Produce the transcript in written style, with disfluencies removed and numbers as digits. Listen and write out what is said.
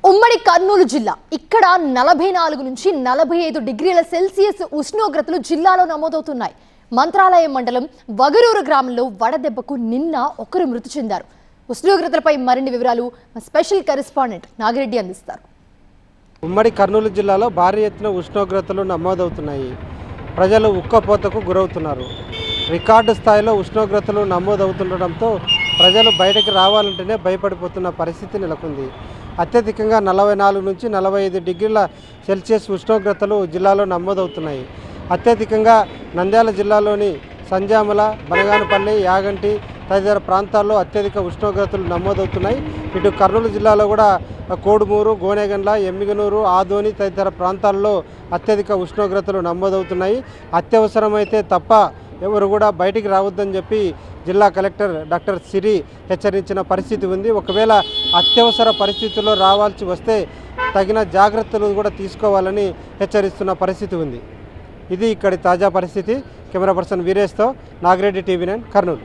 ఉమ్మడి కర్నూలు జిల్లా ఇక్కడ 44 నుంచి 45 డిగ్రీల సెల్సియస్ ఉష్ణోగ్రతలు జిల్లాలో నమోదవుతున్నాయి. మంత్రాలయం మండలం వగరూరు గ్రామంలో వడదెబ్బకు నిన్న ఒకరు మృతి చెందారు. ఉష్ణోగ్రతలపై మరిన్ని వివరాలు మా స్పెషల్ కరెస్పాండెంట్ నాగిరెడ్డి అందిస్తారు. ఉమ్మడి కర్నూలు జిల్లాలో భారీ ఎత్తున ఉష్ణోగ్రతలు నమోదవుతున్నాయి. ప్రజలు ఉక్కపోతకు గురవుతున్నారు. రికార్డు స్థాయిలో ఉష్ణోగ్రతలు నమోదవుతుండటంతో ప్రజలు బయటకు రావాలంటేనే భయపడిపోతున్న పరిస్థితి నెలకొంది. అత్యధికంగా 44 నుంచి 45 డిగ్రీల సెల్సియస్ ఉష్ణోగ్రతలు జిల్లాలో నమోదవుతున్నాయి. అత్యధికంగా నంద్యాల జిల్లాలోని సంజామల, బనగానపల్లి, యాగంటి తదితర ప్రాంతాల్లో అత్యధిక ఉష్ణోగ్రతలు నమోదవుతున్నాయి. ఇటు కర్నూలు జిల్లాలో కూడా కోడుమూరు, గోనెగండ్ల, ఎమ్మిగనూరు, ఆదోని తదితర ప్రాంతాల్లో అత్యధిక ఉష్ణోగ్రతలు నమోదవుతున్నాయి. అత్యవసరమైతే తప్ప ఎవరు కూడా బయటికి రావద్దని చెప్పి జిల్లా కలెక్టర్ డాక్టర్ సిరి హెచ్చరించిన పరిస్థితి ఉంది. ఒకవేళ అత్యవసర పరిస్థితుల్లో రావాల్సి వస్తే తగిన జాగ్రత్తలు కూడా తీసుకోవాలని హెచ్చరిస్తున్న పరిస్థితి ఉంది. ఇది ఇక్కడి తాజా పరిస్థితి. కెమెరా పర్సన్ వీరేష్తో నాగిరెడ్డి, TV9 కర్నూలు.